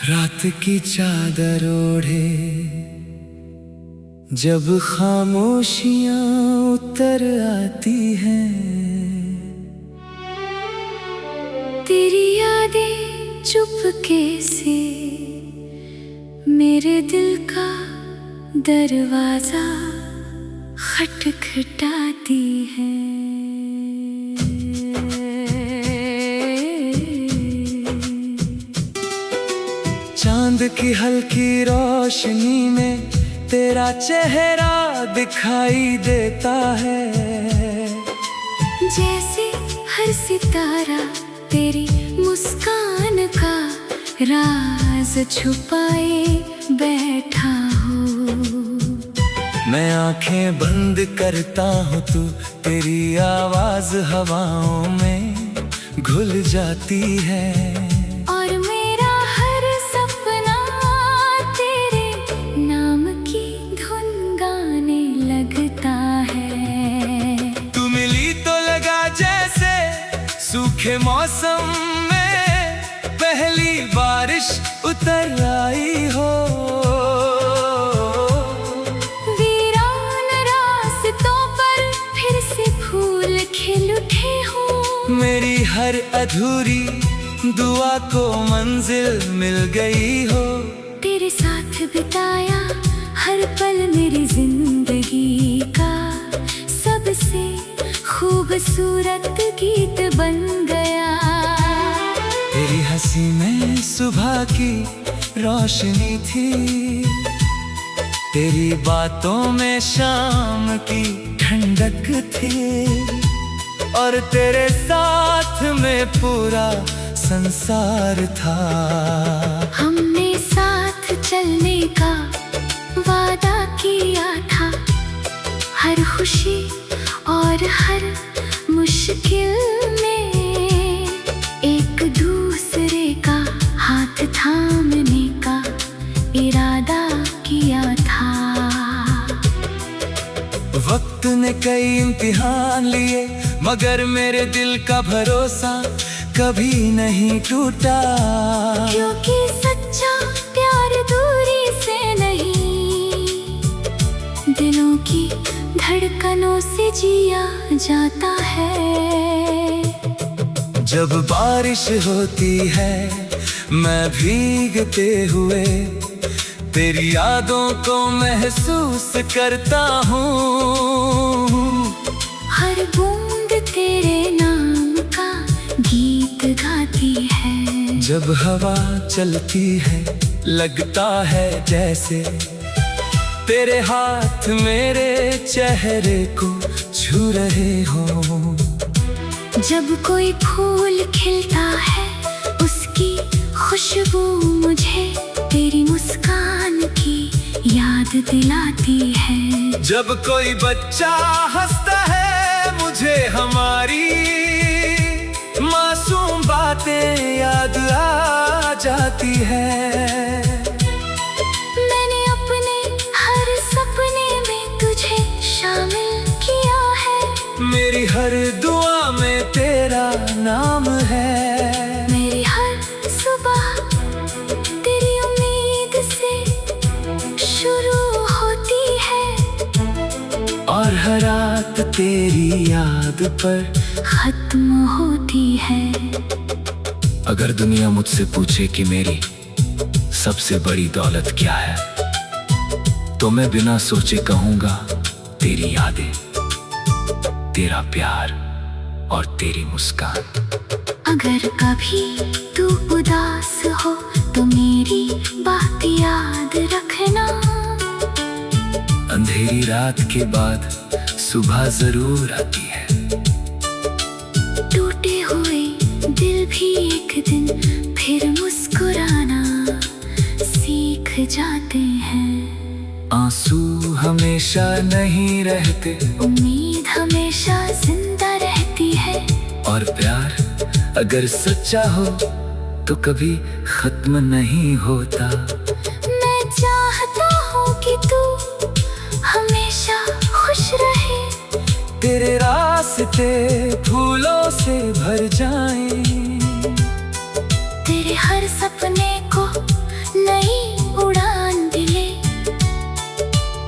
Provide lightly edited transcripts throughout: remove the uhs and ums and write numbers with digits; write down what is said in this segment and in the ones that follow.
रात की चादर ओढ़े जब खामोशियां उतर आती हैं, तेरी यादें चुपके से मेरे दिल का दरवाजा खटखटाती है। चांद की हल्की रोशनी में तेरा चेहरा दिखाई देता है, जैसे हर सितारा तेरी मुस्कान का राज छुपाए बैठा हो। मैं आंखें बंद करता हूँ तू तेरी आवाज हवाओं में घुल जाती है, और मेरा हर सपना तेरे नाम की धुन गाने लगता है। तू मिली तो लगा जैसे सूखे मौसम में पहली बारिश उतर आई हो। वीरान रास्तों पर फिर से फूल खिल उठे हो। मेरी हर अधूरी दुआ को मंजिल मिल गई हो। तेरे साथ बिताया हर पल मेरी जिंदगी का सबसे खूबसूरत गीत बन गया। तेरी हंसी में सुबह की रोशनी थी, तेरी बातों में शाम की ठंडक थी, और तेरे साथ में पूरा संसार था। हमने साथ चलने का वादा किया था, हर खुशी और हर मुश्किल में एक दूसरे का हाथ थामने का इरादा किया था। वक्त ने कई इम्तिहान लिए मगर मेरे दिल का भरोसा कभी नहीं टूटा, क्योंकि सच्चा प्यार दूरी से नहीं, दिलों की धड़कनों से जिया जाता है। जब बारिश होती है मैं भीगते हुए तेरी यादों को महसूस करता हूँ। हर बूंद तेरे नाम का गीत गाती है। जब हवा चलती है लगता है जैसे तेरे हाथ मेरे चेहरे को छू रहे हो। जब कोई फूल खिलता है उसकी खुशबू मुझे तेरी मुस्कान की याद दिलाती है। जब कोई बच्चा हंसता है मुझे हमारी मासूम बातें याद आ जाती है। मैंने अपने हर सपने में तुझे शामिल किया है। मेरी हर दुआ में तेरा नाम है। मेरी हर सुबह तेरी उम्मीद से शुरू होती है, और हर रात तेरी याद पर खत्म होती है। अगर दुनिया मुझसे पूछे कि मेरी सबसे बड़ी दौलत क्या है, तो मैं बिना सोचे कहूँगा तेरी यादें, तेरा प्यार और तेरी मुस्कान। अगर कभी तू उदास हो तो मेरी बात याद रखना। अंधेरी रात के बाद सुबह जरूर आती है। टूटे हुए दिल भी एक दिन फिर मुस्कुराना सीख जाते हैं। आंसू हमेशा नहीं रहते, उम्मीद हमेशा जिंदा रहती है, और प्यार अगर सच्चा हो तो कभी खत्म नहीं होता। मैं चाहता हूँ कि तू हमेशा खुश रहे, तेरे रास्ते फूलों से भर जाएं, तेरे हर सपने को नई उड़ान दिले।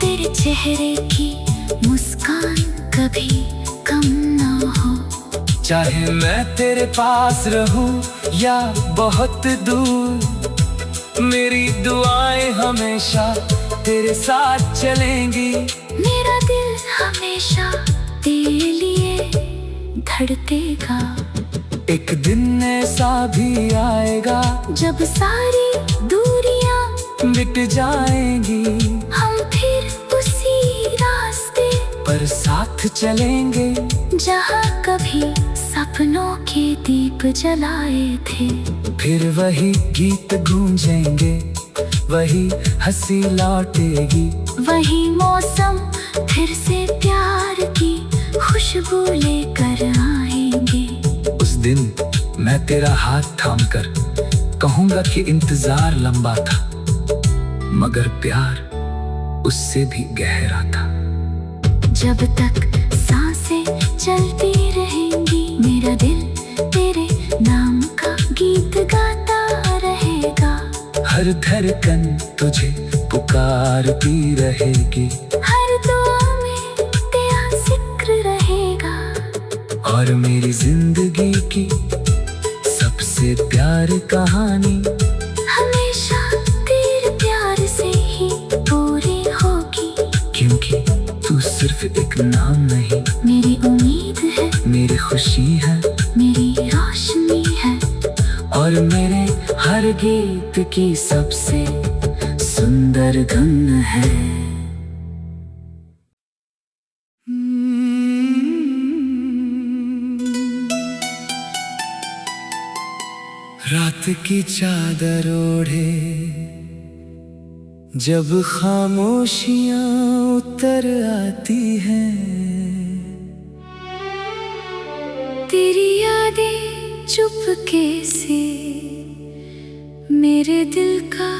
तेरे चेहरे की मुस्कान कभी कम ना हो। चाहे मैं तेरे पास रहूं या बहुत दूर, मेरी दुआएं हमेशा तेरे साथ चलेंगी। मेरा दिल हमेशा तेरे लिए धड़केगा। एक दिन ऐसा भी आएगा जब सारी दूरियां मिट जाएंगी, हम फिर उसी रास्ते पर साथ चलेंगे जहाँ कभी सपनों के दीप जलाए थे। फिर वही गीत गूंजेंगे, वही हंसी लौटेगी, वही मौसम फिर से प्यार की खुशबू लेकर आएंगे। उस दिन मैं तेरा हाथ थामकर कहूंगा कि इंतजार लंबा था, मगर प्यार उससे भी गहरा था। जब तक सांसें चलती रहेंगी, मेरा दिल तेरे नाम का गीत गाता रहेगा। हर धड़कन तुझे पुकारती रहेगी, हर दुआ में तेरा जिक्र रहेगा। और मेरी जिंदगी की सबसे प्यारी कहानी हमेशा तेरे प्यार से ही पूरी होगी। क्योंकि तू सिर्फ एक नाम नहीं, मेरी उम्मीद है, मेरी खुशी है, मेरी रोशनी है, और मेरे हर गीत की सबसे सुंदर धुन है। रात की चादर ओढ़े जब खामोशियां उतर आती हैं, तेरी यादें चुपके से मेरे दिल का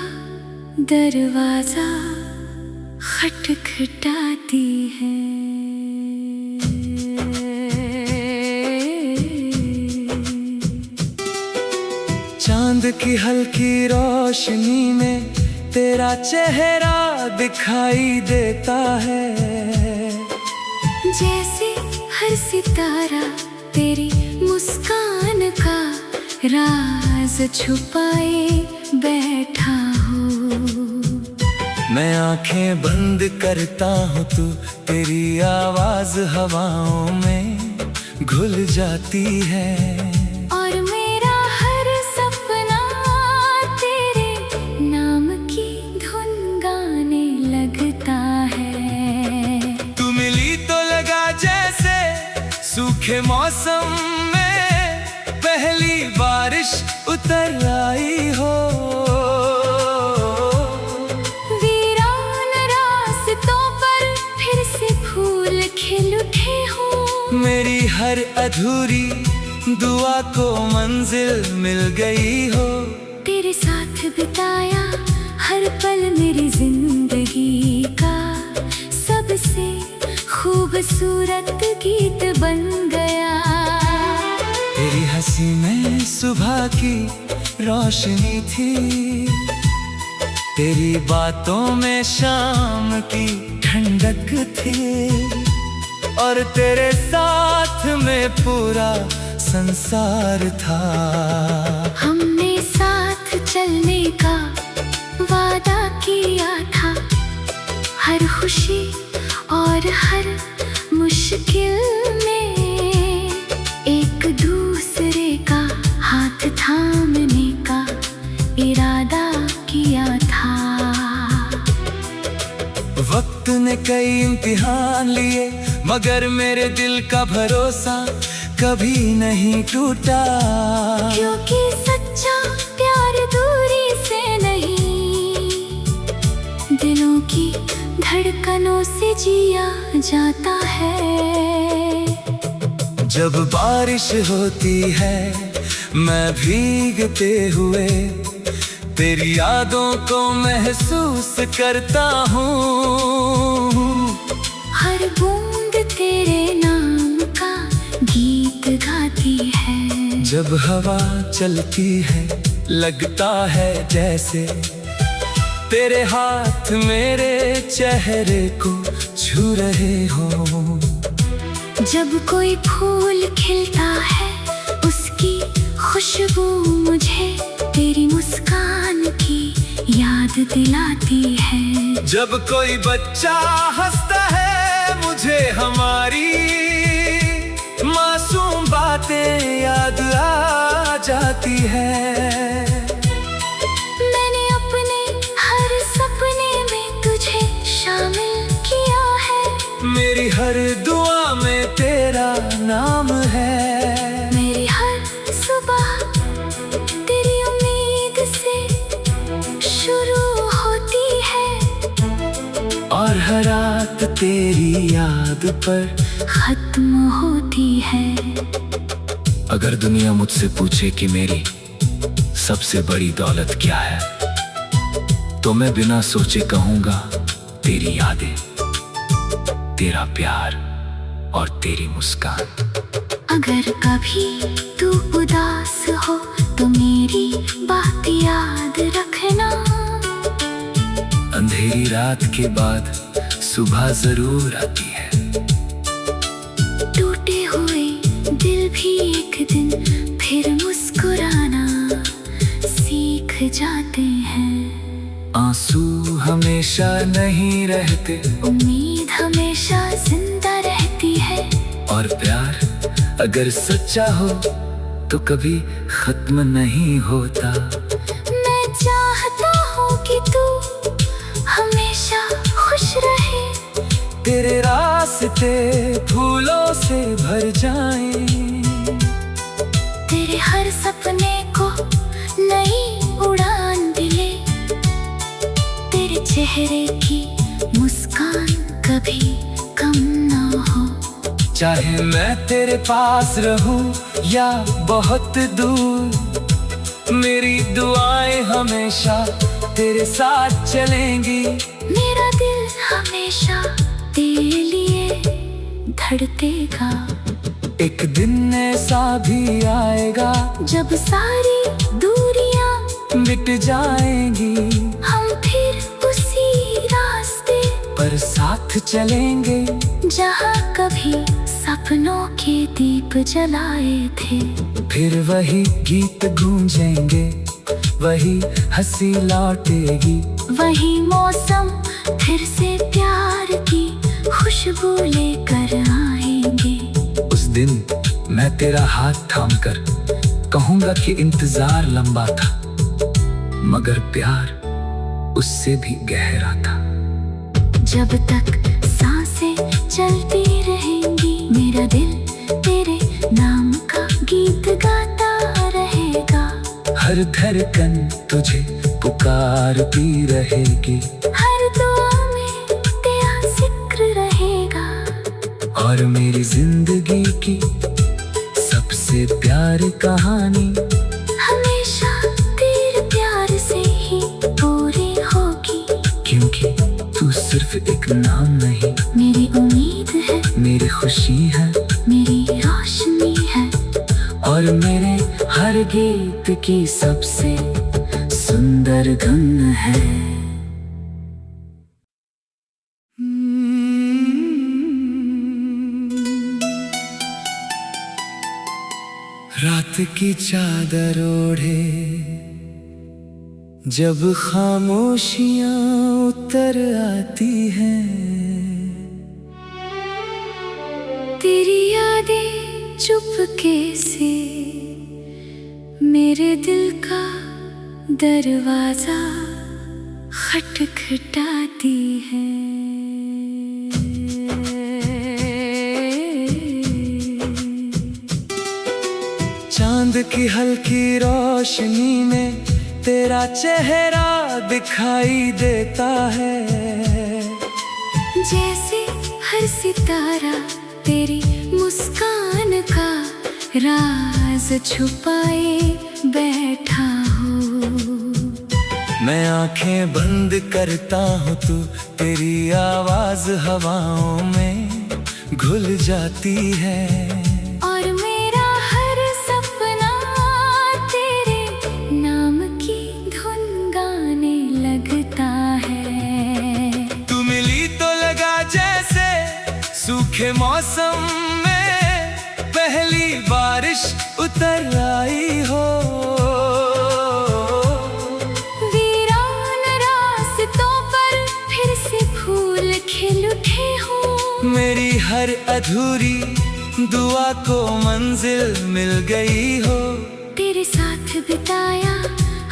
दरवाजा खटखटाती है। चांद की हल्की रोशनी में तेरा चेहरा दिखाई देता है। जैसे हर सितारा तेरी मुस्कान का राज छुपाए बैठा हो। मैं आंखें बंद करता हूँ, तू तेरी आवाज हवाओं में घुल जाती है। और मेरा हर सपना तेरे नाम की धुन गाने लगता है। तू मिली तो लगा जैसे सूखे मौसम में पहली बारिश उतर आई हो। वीरान रास्तों पर फिर से फूल खिल उठे हो। मेरी हर अधूरी दुआ को मंजिल मिल गई हो। तेरे साथ बिताया हर पल मेरी जिंदगी का सबसे खूबसूरत गीत बन गया। तेरी हंसी में सुबह की रोशनी थी, तेरी बातों में शाम की ठंडक थी, और तेरे साथ में पूरा संसार था। हमने साथ चलने का वादा किया था, हर खुशी और हर मुश्किल में एक दूसरे का हाथ थामने का इरादा किया था। वक्त ने कई इम्तिहान लिए, मगर मेरे दिल का भरोसा कभी नहीं टूटा। क्योंकि सच्चा प्यार दूरी से नहीं, दिलों की धड़कनों से जिया जाता है। जब बारिश होती है मैं भीगते हुए तेरी यादों को महसूस करता हूँ। हर बूंद तेरे नाम का गीत गाती है। जब हवा चलती है लगता है जैसे तेरे हाथ मेरे चेहरे को छू रहे हो। जब कोई फूल खिलता है उसकी खुशबू मुझे तेरी मुस्कान की याद दिलाती है। जब कोई बच्चा हंसता है मुझे हमारी मासूम बातें याद आ जाती है। मैंने अपने हर सपने में तुझे शामिल किया है। मेरी हर दुआ में तेरा नाम है। मेरी हर सुबह तेरी उम्मीद से शुरू होती है और हर रात तेरी याद पर खत्म होती है। अगर दुनिया मुझसे पूछे कि मेरी सबसे बड़ी दौलत क्या है, तो मैं बिना सोचे कहूंगा तेरी यादें, तेरा प्यार और तेरी मुस्कान। अगर कभी तू उदास हो तो मेरी बात याद रखना। अंधेरी रात के बाद सुबह जरूर आती है। टूटे हुए दिल भी एक दिन फिर मुस्कुराना सीख जाते हैं। आंसू हमेशा नहीं रहते, उम्मीद हमेशा जिंदा रहती है। और प्यार अगर सच्चा हो तो कभी खत्म नहीं होता। मैं चाहता हूँ कि तू हमेशा खुश रहे। तेरे रास्ते फूलों से भर जाएं। तेरे हर सपने को नई उड़ान मिले। तेरे चेहरे की मुस्कान कभी कम ना हो। चाहे मैं तेरे पास रहूं या बहुत दूर, मेरी दुआएं हमेशा तेरे साथ चलेंगी। मेरा दिल हमेशा तेरे लिए धड़केगा। एक दिन ऐसा भी आएगा जब सारी दूरियां मिट जाएंगी। हम फिर उसी रास्ते पर साथ चलेंगे जहाँ कभी सपनों के दीप जलाए थे। फिर वही गीत गूंजेंगे, वही हंसी लौटेगी। वही मौसम फिर से प्यार की खुशबू लेकर आएंगे। उस दिन मैं तेरा हाथ थामकर कहूंगा कि इंतजार लंबा था, मगर प्यार उससे भी गहरा था। जब तक सांसें चलती रहेंगी मेरा दिल तेरे नाम का गीत गाता रहेगा। हर धड़कन तुझे पुकारती रहेगी। हर दुआ में तेरा जिक्र रहेगा। और मेरी जिंदगी की सबसे प्यारी कहानी हमेशा तेरे प्यार से ही पूरी होगी। क्योंकि तू सिर्फ एक नाम नहीं, मेरी उम्मीद है, मेरी खुशी है, मेरी रोशनी है। और मेरे हर गीत की सबसे सुंदर धुन है। रात की चादर ओढ़े जब खामोशियां उतर आती हैं, तेरी यादें चुपके से मेरे दिल का दरवाजा खटखटाती है। चांद की हल्की रोशनी में तेरा चेहरा दिखाई देता है। जैसे हर सितारा तेरी मुस्कान का राज छुपाए बैठा हो। मैं आंखें बंद करता हूँ तू तेरी आवाज हवाओं में घुल जाती है। और मेरा हर सपना तेरे नाम की धुन गाने लगता सूखे मौसम में पहली बारिश उतर आई हो। वीरान रास्तों पर फिर से फूल खिल उठे हो। मेरी हर अधूरी दुआ को मंजिल मिल गई हो। तेरे साथ बिताया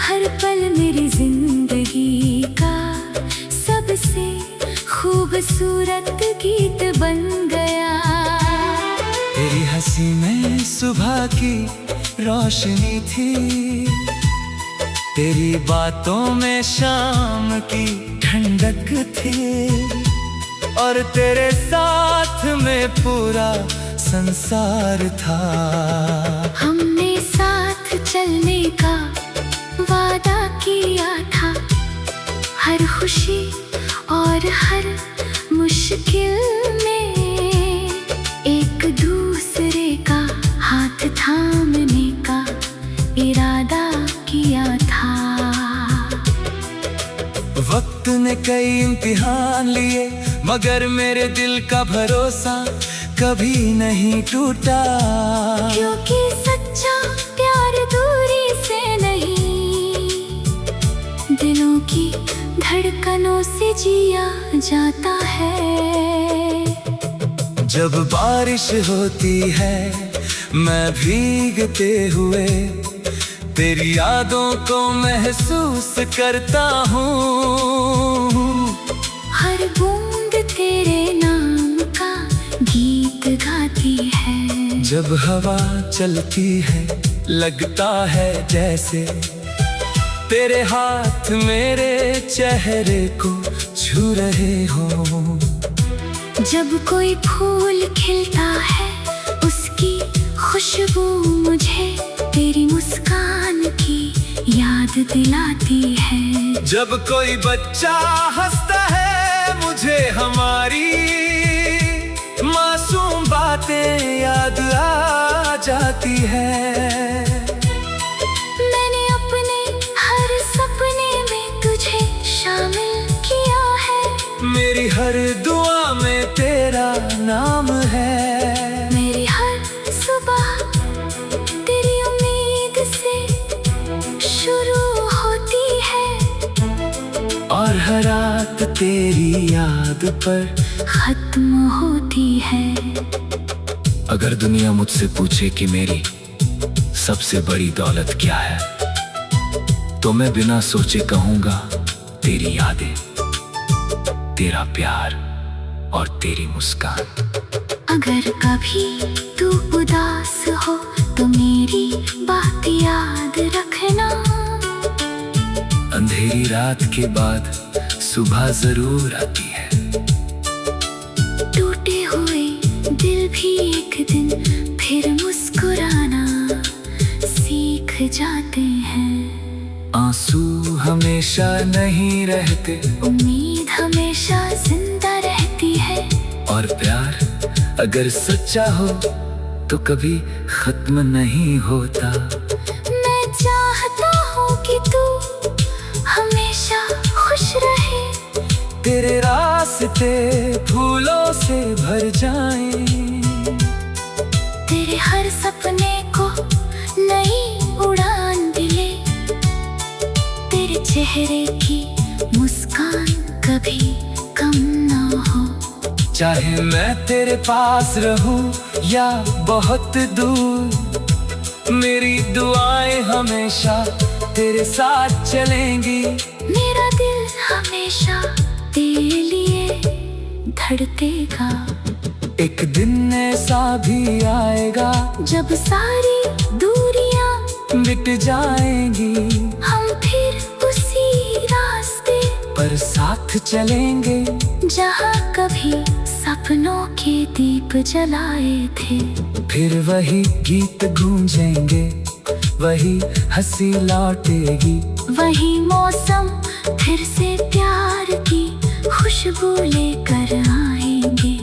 हर पल मेरी जिंदगी का सबसे खूबसूरत गीत बन गया। तेरी हंसी में सुबह की रोशनी थी, तेरी बातों में शाम की ठंडक थी, और तेरे साथ में पूरा संसार था। हमने साथ चलने का वादा किया था, हर खुशी और हर मुश्किल में एक दूसरे का हाथ थामने का इरादा किया था। वक्त ने कई इम्तिहान लिए, मगर मेरे दिल का भरोसा कभी नहीं टूटा। क्योंकि सच्चा प्यार दूरी से नहीं, दिलों की धड़कनों से जिया जाता है। जब बारिश होती है मैं भीगते हुए तेरी यादों को महसूस करता हूँ। हर बूंद तेरे नाम का गीत गाती है। जब हवा चलती है लगता है जैसे तेरे हाथ मेरे चेहरे को छू रहे हो। जब कोई फूल खिलता है उसकी खुशबू मुझे तेरी मुस्कान की याद दिलाती है। जब कोई बच्चा हंसता है मुझे हमारी मासूम बातें याद आ जाती है। मैंने अपने हर सपने में तुझे शामिल किया है। मेरी हर दुआ में तेरा नाम है। मेरी हर सुबह तेरी उम्मीद से शुरू होती है, और हर रात तेरी याद पर खत्म होती है। अगर दुनिया मुझसे पूछे कि मेरी सबसे बड़ी दौलत क्या है, तो मैं बिना सोचे कहूंगा तेरी यादें, तेरा प्यार और तेरी मुस्कान। अगर कभी तू उदास हो तो मेरी बात याद रखना। अंधेरी रात के बाद सुबह जरूर आती है। टूटे हुए दिल भी एक दिन फिर मुस्कुराना सीख जाते हैं। आंसू हमेशा नहीं रहते, उम्मीद हमेशा जिंदा रहती है। और प्यार अगर सच्चा हो तो कभी खत्म नहीं होता। मैं चाहता हूँ कि तू हमेशा खुश रहे। तेरे रास्ते फूलों से भर जाएं। तेरे हर सपने को नई उड़ान मिले। तेरे चेहरे की मुस्कान कभी कम ना हो। चाहे मैं तेरे पास रहूं या बहुत दूर, मेरी दुआएं हमेशा तेरे साथ चलेंगी। मेरा दिल हमेशा तेरे लिए धड़केगा। एक दिन ऐसा भी आएगा जब सारी दूरियां मिट जाएंगी, हम फिर उसी रास्ते पर साथ चलेंगे जहाँ कभी सपनों के दीप जलाए थे। फिर वही गीत गूंजेंगे, वही हंसी लौटेगी, वही मौसम फिर से प्यार की खुशबू लेकर आएंगे।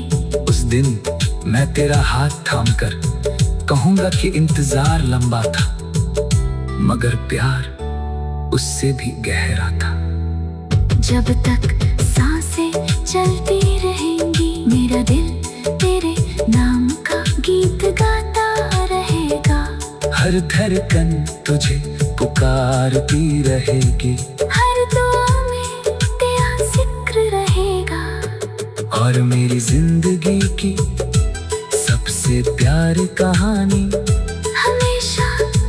उस दिन मैं तेरा हाथ थामकर कहूंगा कि इंतजार लंबा था, मगर प्यार उससे भी गहरा था। जब तक सांसें चलती रहेंगी मेरा दिल तेरे हर धड़कन तुझे पुकारती रहेगी, हर दुआ में तेरा जिक्र रहेगा। और मेरी जिंदगी की सबसे प्यारी कहानी हमेशा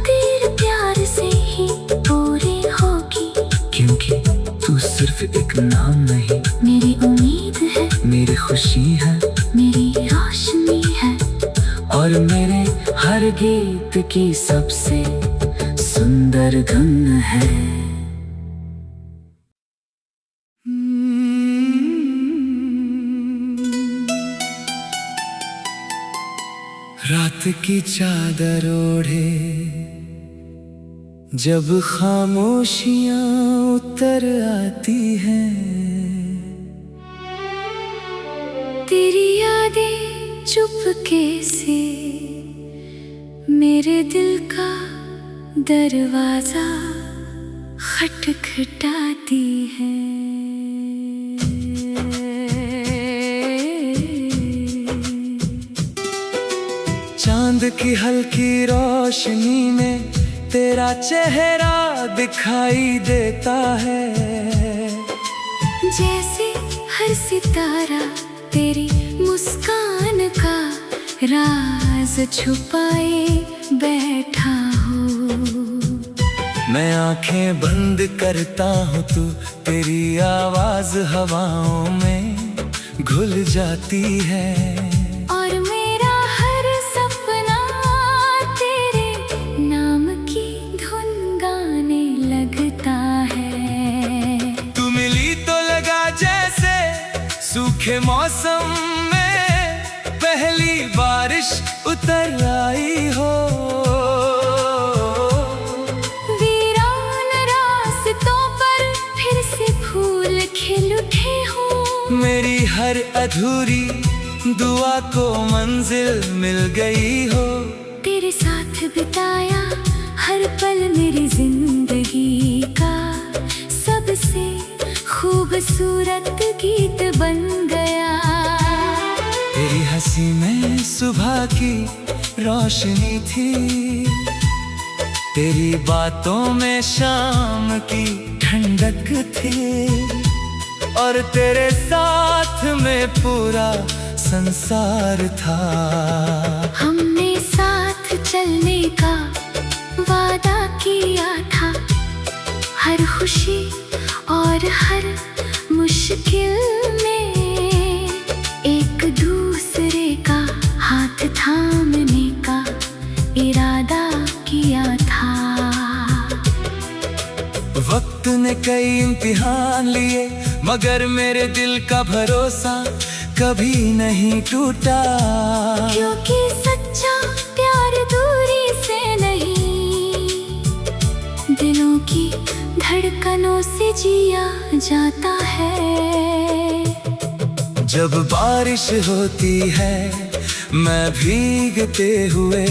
तेरे प्यार से ही पूरी होगी। क्योंकि तू सिर्फ एक नाम नहीं, मेरी उम्मीद है, मेरी खुशी है, मेरी रोशनी है, और मेरे हर गीत की सबसे सुंदर धुन है। रात की चादर ओढ़े जब खामोशियां उतर आती हैं, तेरी यादें चुपके से मेरे दिल का दरवाजा खटखटाती है। चांद की हल्की रोशनी में तेरा चेहरा दिखाई देता है, जैसे हर सितारा तेरी मुस्कान का राज छुपाए बैठा हो। मैं आंखें बंद करता हूँ तो तेरी आवाज हवाओं में घुल जाती है, और मेरा हर सपना तेरे नाम की धुन गाने लगता है। तू मिली तो लगा जैसे सूखे मौसम में पहली बारिश उतर आई हो। वीरान रास्तों पर फिर से फूल खिल उठे हो। मेरी हर अधूरी दुआ को मंजिल मिल गई हो। तेरे साथ बिताया हर पल मेरी जिंदगी का सबसे खूबसूरत गीत बन गया। तेरी हंसी में सुबह की रोशनी थी, तेरी बातों में शाम की ठंडक थी, और तेरे साथ में पूरा संसार था। हमने साथ चलने का वादा किया था, हर खुशी और हर मुश्किल में एक दूसरे का हाथ थामने का इरादा किया था। वक्त ने कई इम्तिहान लिए मगर मेरे दिल का भरोसा कभी नहीं टूटा, क्योंकि सच्चा प्यार दूरी से नहीं, दिलों की धड़कनों से जिया जाता है। जब बारिश होती है मैं भीगते हुए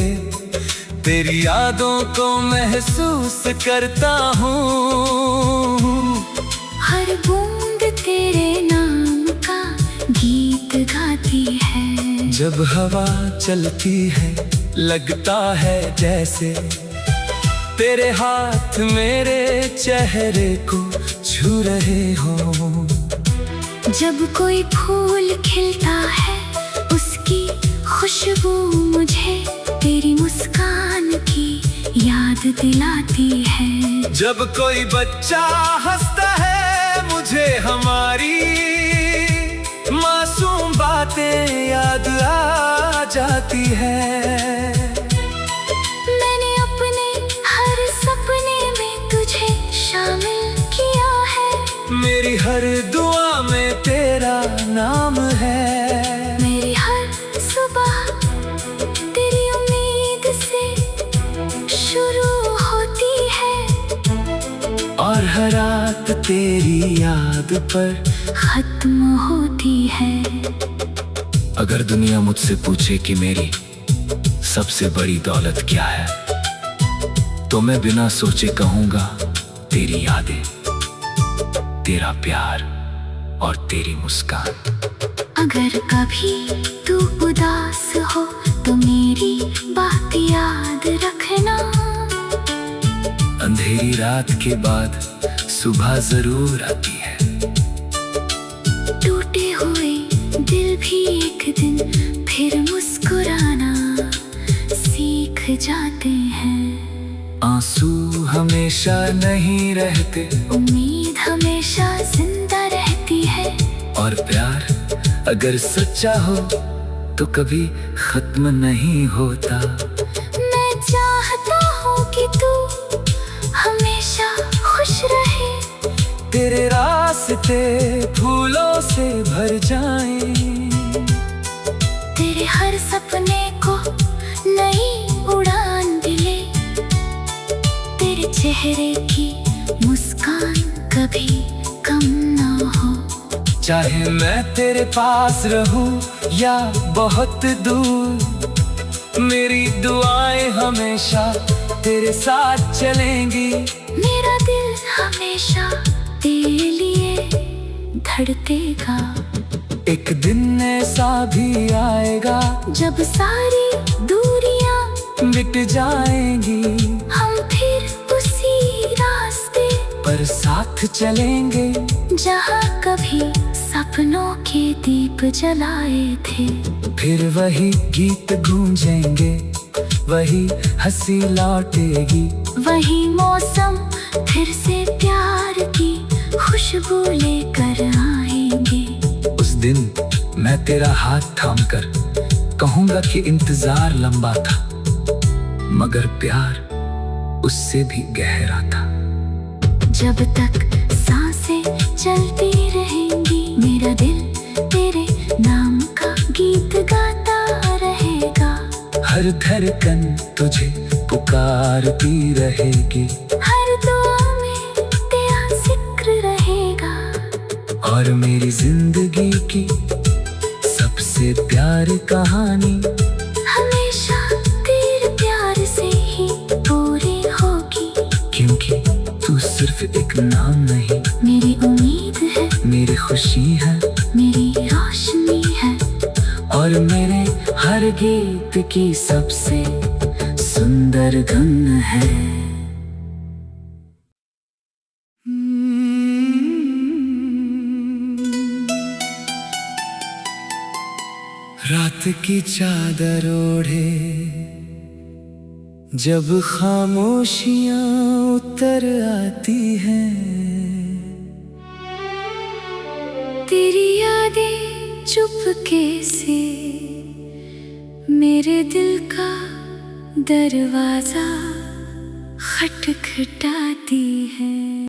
तेरी यादों को महसूस करता हूँ। हर बूंद तेरे नाम का गीत गाती है। जब हवा चलती है लगता है जैसे तेरे हाथ मेरे चेहरे को छू रहे हो। जब कोई फूल खिलता है उसकी खुशबू मुझे तेरी मुस्कान की याद दिलाती है। जब कोई बच्चा हंसता है मुझे हमारी मासूम बातें याद आ जाती है। मैंने अपने हर सपने में तुझे शामिल किया है। मेरी हर दुआ में तेरा नाम है। मेरी हर सुबह तेरी उम्मीद से शुरू होती है, और हर रात तेरी याद पर खत्म होती है। अगर दुनिया मुझसे पूछे कि मेरी सबसे बड़ी दौलत क्या है, तो मैं बिना सोचे कहूंगा तेरी यादें, तेरा प्यार और तेरी मुस्कान। अगर कभी तू उदास हो तो मेरी बात याद रखना। अंधेरी रात के बाद सुबह जरूर आती है। टूटे हुए दिल भी एक दिन फिर मुस्कुराना सीख जाते हैं। आंसू हमेशा नहीं रहते, उम्मीद हमेशा जिंदा रहती है। और प्यार अगर सच्चा हो तो कभी खत्म नहीं होता। मैं चाहता हूँ कि तू हमेशा खुश रहे। तेरे रास्ते फूलों से भर जाएं, तेरे हर सपने को नई उड़ान दिले। तेरे चेहरे की मुस्कान कभी कम ना हो। चाहे मैं तेरे पास रहूं या बहुत दूर, मेरी दुआएं हमेशा तेरे साथ चलेंगी। मेरा दिल हमेशा तेरे लिए धड़केगा। एक दिन ऐसा भी आएगा जब सारी दूरियां मिट जाएंगी, हम फिर उसी रास्ते पर साथ चलेंगे जहाँ कभी सपनों के दीप जलाए थे। फिर वही गीत गूंजेंगे, वही हंसी लौटेगी, वही मौसम फिर से प्यार की खुशबू लेकर आएंगे। उस दिन मैं तेरा हाथ थामकर कहूंगा कि इंतजार लंबा था, मगर प्यार उससे भी गहरा था। जब तक सांसें चलती रहेंगी, मेरा दिल तेरे नाम का गीत गाता रहेगा। हर धड़कन तुझे पुकारती रहेगी, हर दुआ में तेरा जिक्र रहेगा। और मेरी जिंदगी की सबसे प्यारी कहानी हमेशा तेरे प्यार से ही पूरी होगी। क्योंकि तू सिर्फ एक नाम नहीं, मेरी उम्मीद है, मेरी खुशी है, मेरी रोशनी है, और मेरे हर गीत की सबसे सुंदर धुन है। रात की चादर ओढ़े जब खामोशियां उतर आती हैं, तेरी यादें चुपके से मेरे दिल का दरवाजा खटखटाती है।